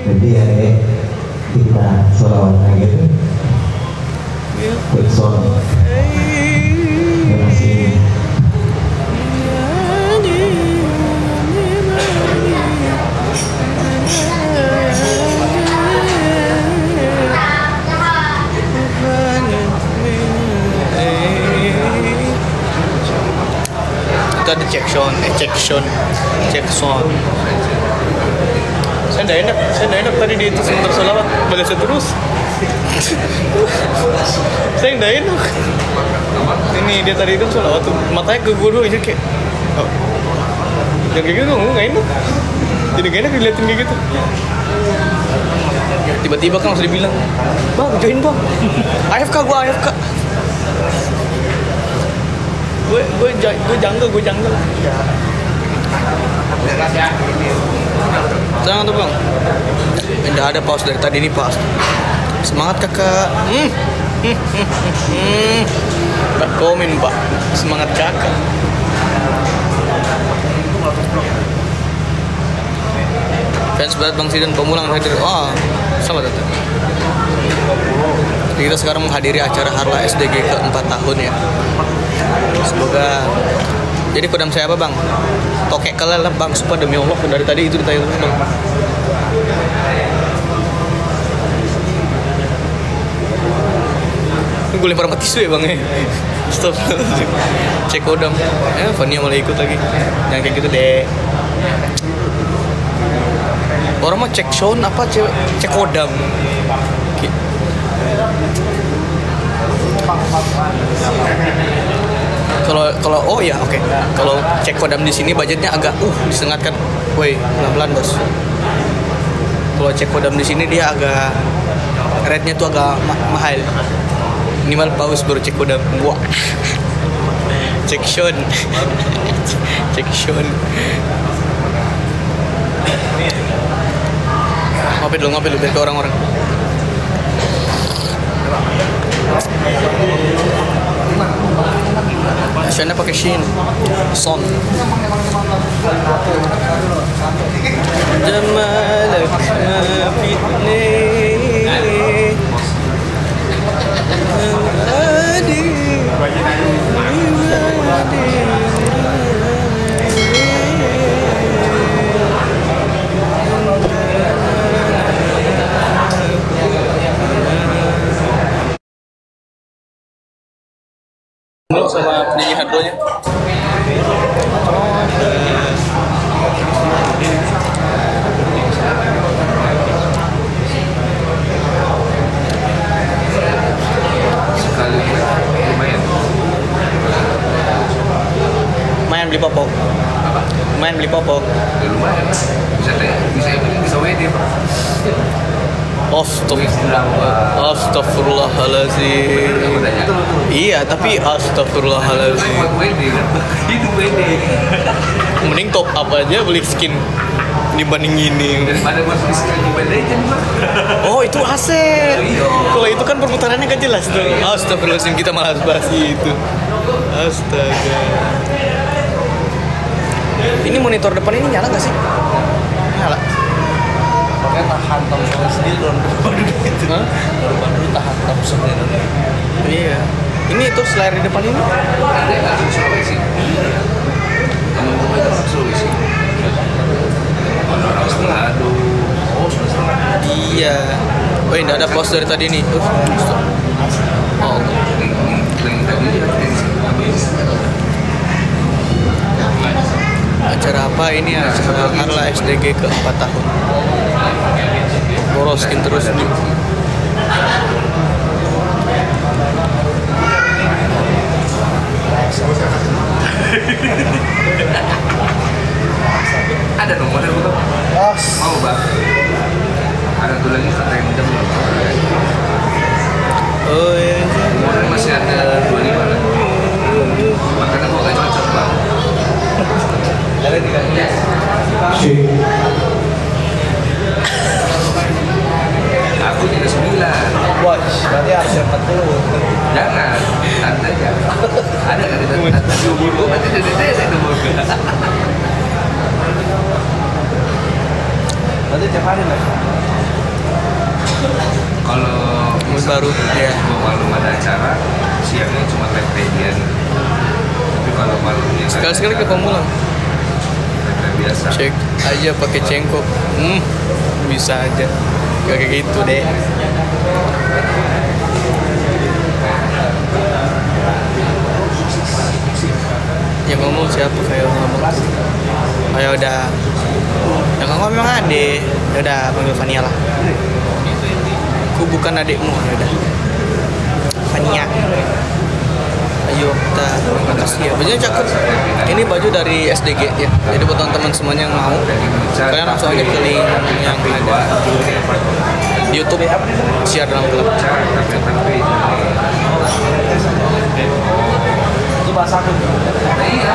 Jadi ya kita sholawat lagi tuh Wilson yang masih itu ada check sound. Saya nggak enak tadi di itu sebentar sholawat balasnya terus. Saya nggak enak. Ini dia tadi itu sholawat tuh matanya ke guru aja kayak, oh. Dan kayak gitu nggak enak. Jadi nggak enak diliatin kayak gitu. Tiba-tiba kan langsung dibilang, bang join bang. AFK. Gue janggal. Jangan tuh bang. Tidak ada pause dari tadi ini pause. Semangat kakak. Pak komen pak. Semangat kakak. Fans berat Bang Zidan Pemulang hadir. Oh, selamat datang. Kita sekarang menghadiri acara Harla SDG ke-4 tahun ya. Semoga. Jadi kodam saya apa bang? Tokek kalian lah bang, supaya demi Allah dari tadi itu ditanya bang. Gue lempar sama tisu ya bang ya. Stop. Cek kodam. Fania malah ikut lagi. Yang kayak gitu deh. Orang mah cek sound apa cek kodam. Kalau oh ya oke. Kalau cek kodam di sini budgetnya agak disengatkan. Woi, pelan-pelan bos. Kalau cek kodam di sini dia agak rate-nya tuh agak mahal. Minimal paus baru cek kodam. Wah. Cek sound. Ngopi dulu biar ke orang-orang. Asyanda pakai shin son jamalak ma fitni adi sama penyanyi hardronya. Sekali lumayan. Main beli popok. Main beli popok. Ya, lumayan. Bisa WD pak. Astagfirullahaladzim. Iya, tapi astagfirullahaladzim. Hidup WD. Mending top up aja beli skin dibanding ini. Daripada buat beli skin di Legend pak. Oh, itu aset. Kalau itu kan perputarannya gak jelas tuh. Astagfirullahaladzim, kita malah bahas itu. Astaga. Ini monitor depan ini nyala gak sih? Nyala. Pokoknya tahan Thompson sendiri dorong baru gitu. Baru tahan Thompson sendiri. Iya. Ini terus layar di depan ini. Ada nggak Sulawesi? Kamu itu Sulawesi. Orang setengah aduh. Oh sudah setengah. Iya. Oh ini ada pause dari tadi nih. Oh. Ini tadi Acara apa ini? Acara Harla SDG ke-4 tahun. Boroskin terus nih. ada nomornya bukan? Mau bang? Ada tuh lagi random. Oh iya. Jangan, tante aja. Ada kan itu tante subur, berarti dari saya nomor. Nanti tiap hari lah. Kalau baru, ya. malam ada acara, siangnya cuma live kajian. Tapi kalau malamnya Sekali-sekali ke Pamulang. live biasa. Cek aja pakai cengkok. Bisa aja. Kayak gitu deh. Yang ngomong siapa kayak ngomong? Oh ya udah. Yang ngomong memang adik. Ya udah panggil Fania lah. Aku bukan adikmu, ya udah. Fania. Ayo kita makasih ya. Bajunya cakep. Ini baju dari SDG ya. Jadi buat teman-teman semuanya yang mau, kalian langsung aja ke link yang ada di YouTube share dalam klub. Itu bahasa aku. Nah, iya,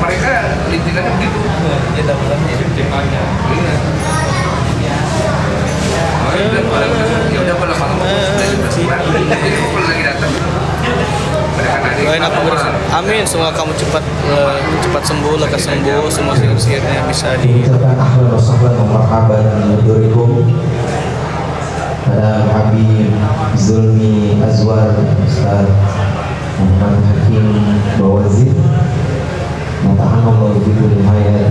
mereka lintingannya begitu. Ya dalamnya depannya. Iya. Oh, ya udah malam ya udah malam dari bersebelah. Jadi kalau lagi datang mereka nanya. Doain aku amin, semoga kamu cepat sembuh, lekas sembuh, semua sihir-sihirnya bisa di. Ucapkan ahlan wa sahlan wa marhaban bidurikum pada Habib Zulmi Azwar Ustaz Muhammad Hakim Bawazir. Matahan Allah bidul hayat.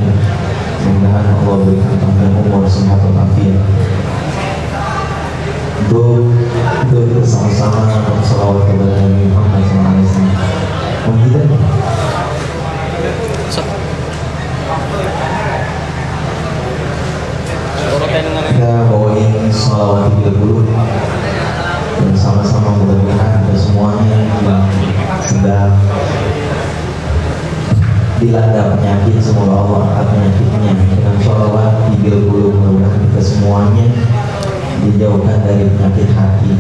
Mudah-mudahan Allah berikan panjang umur, sehat walafiat. Untuk bersama-sama bersalawat kepada Nabi Muhammad SAW. Menghidat. So. Kita bawain sholawat 30 dan sama-sama mudah-mudahan kita semuanya yang sedang dilanda penyakit, semoga Allah angkat penyakitnya dengan sholawat 30. Mudah-mudahan kita semuanya dijauhkan dari penyakit hati.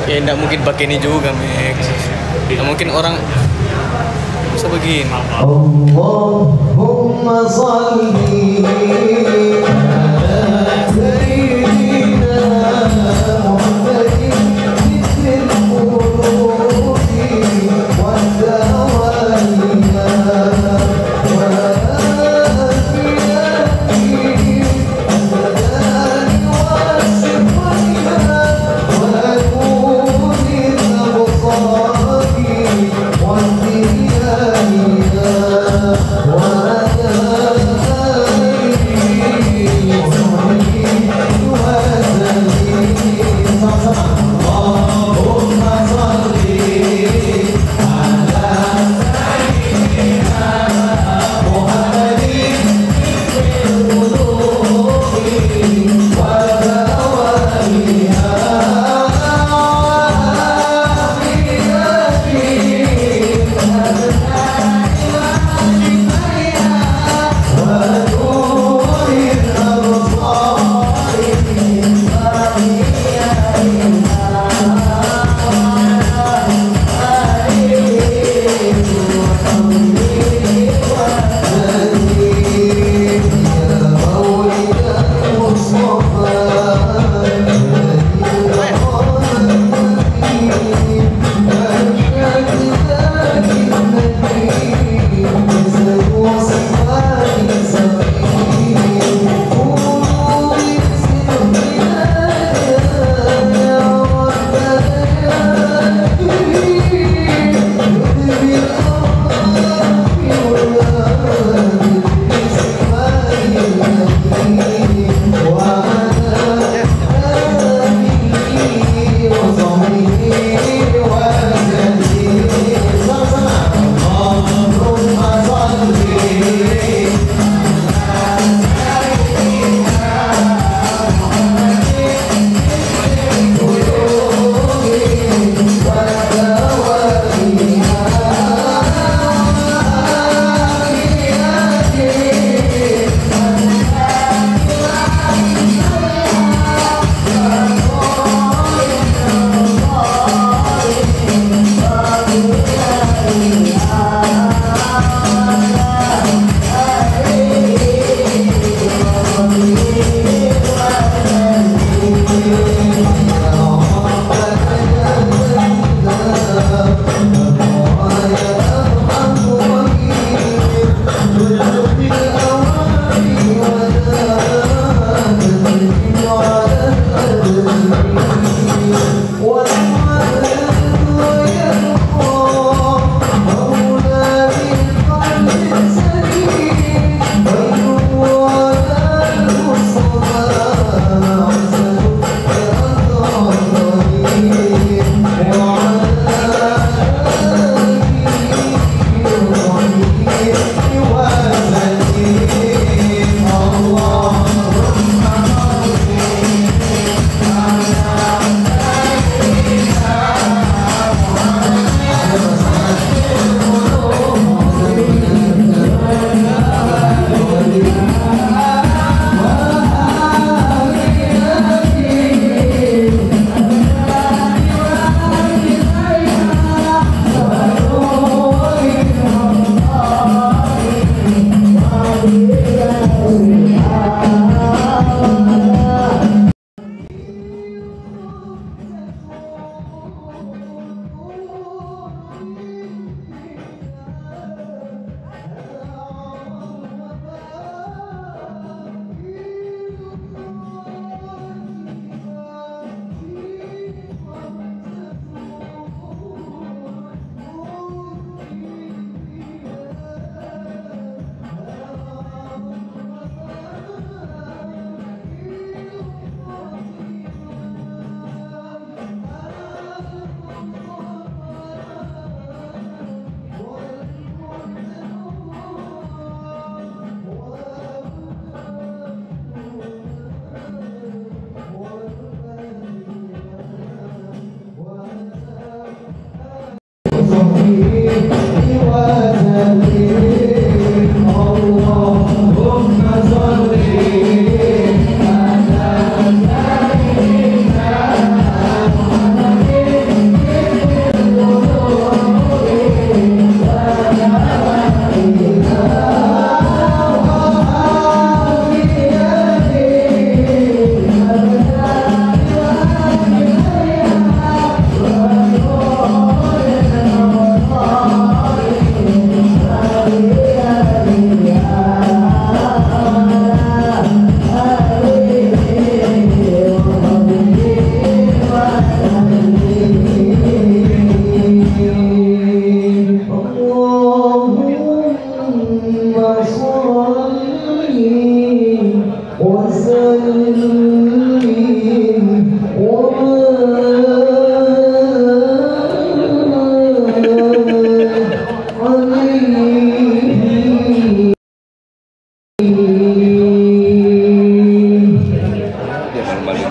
Ya tidak mungkin pakai ini juga, Mek. Tidak mungkin orang bisa begini. Allahumma shalli ala sayyidina Muhammadin fil qulubi wad dawaiha wa afiyati al-badani was-sifatiha wa nuril absari wad-diyaniha wa ala alihi wa sahbihi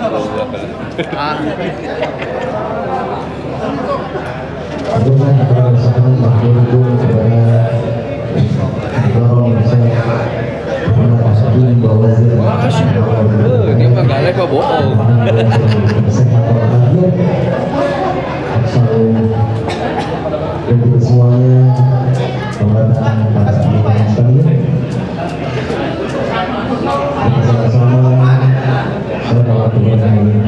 Ah. Dia mah galak kok bohong. Untuk semuanya, pemerintahan para sekalian sekalian, sama-sama berdoa Tuhan untuk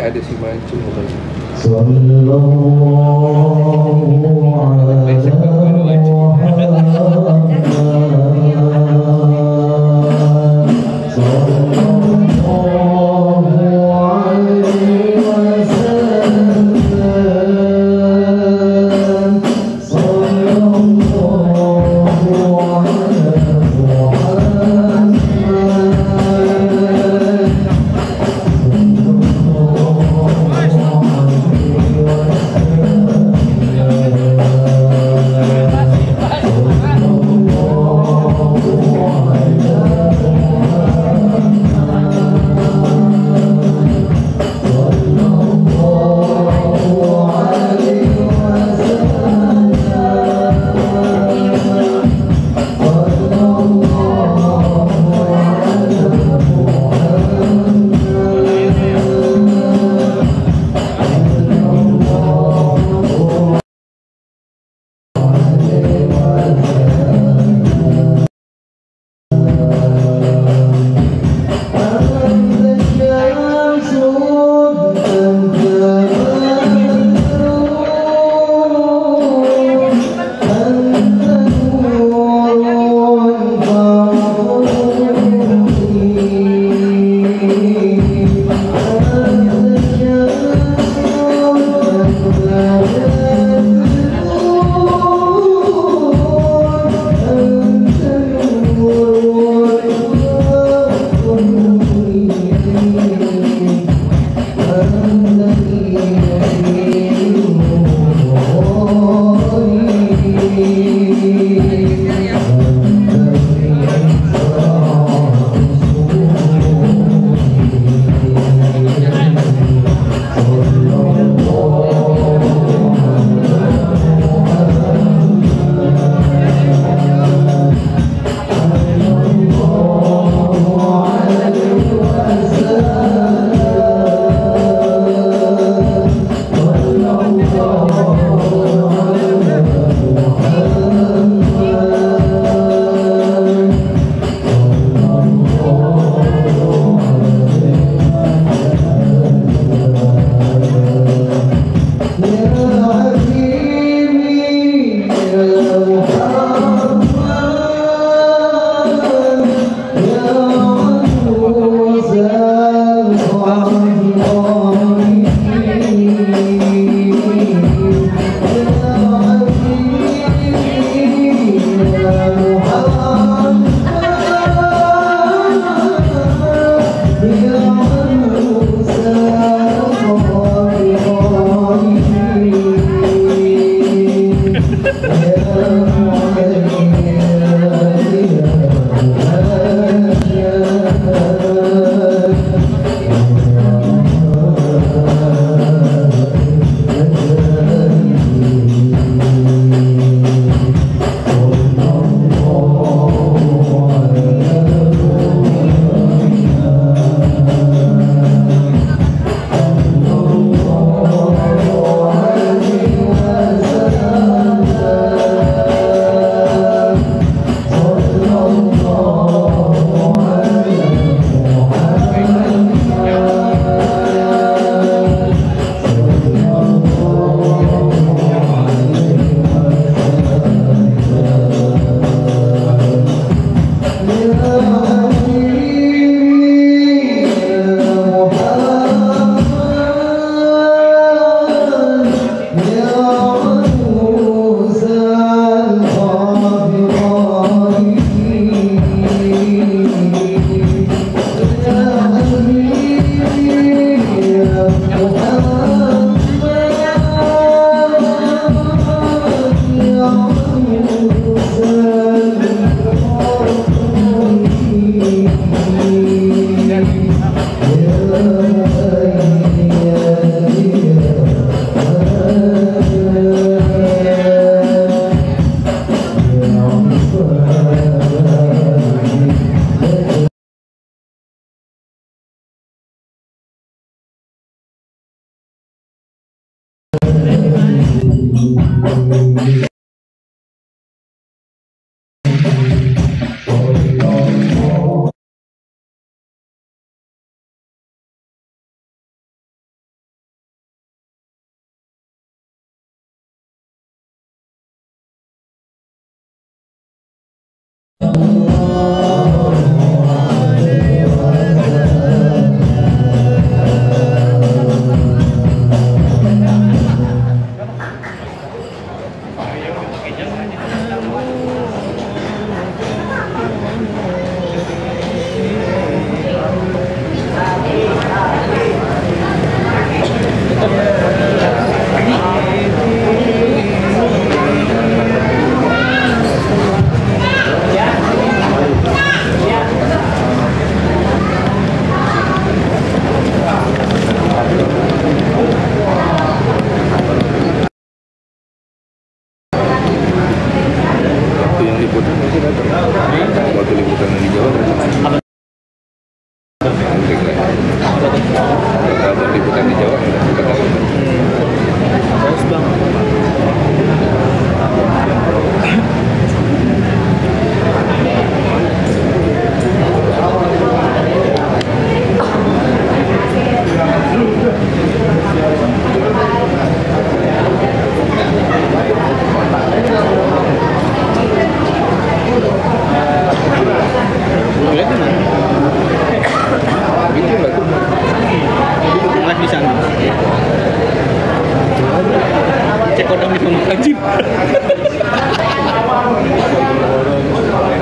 Ada si mancung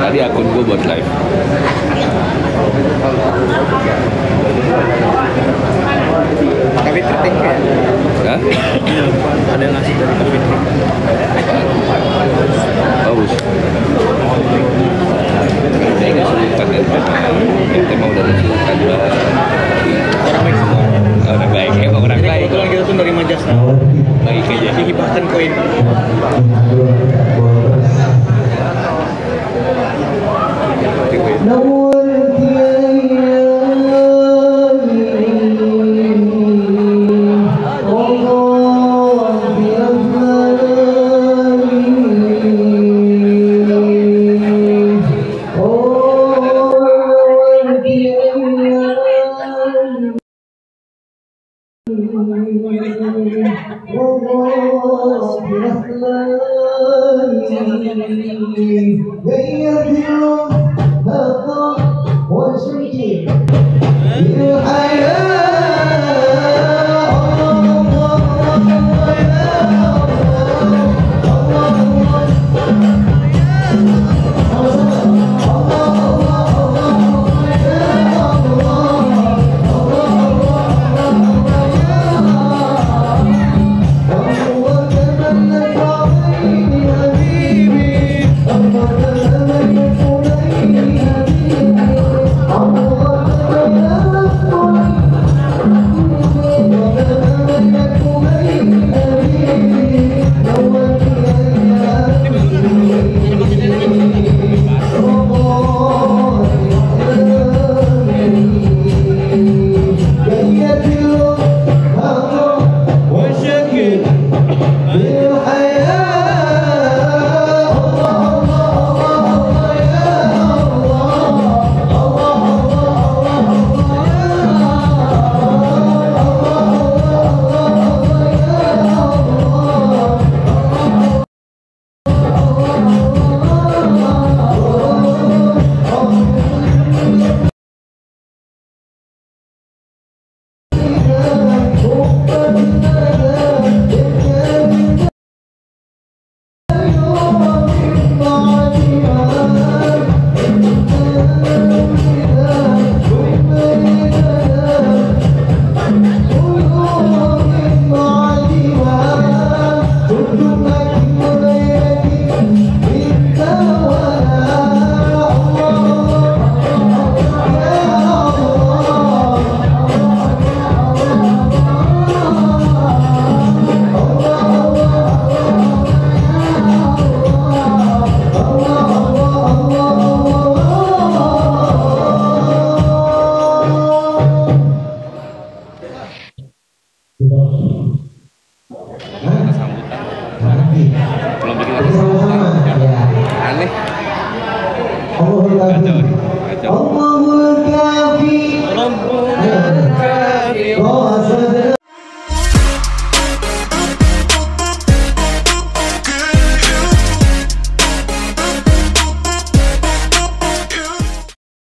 Tadi akun gue buat live. Tapi terting ya. Hah? Ada yang ngasih dari Kevin. Bagus. Saya nggak suka ente mau udah suka juga. Orang baik semua. Orang baik, emang orang baik. Kebetulan kita tuh dari Majasna. Baik aja. Dihibahkan koin. ada sama-sama ya. aneh. Allahul kafi. Kacau. Allahul kafi. Rabbuna Ayo.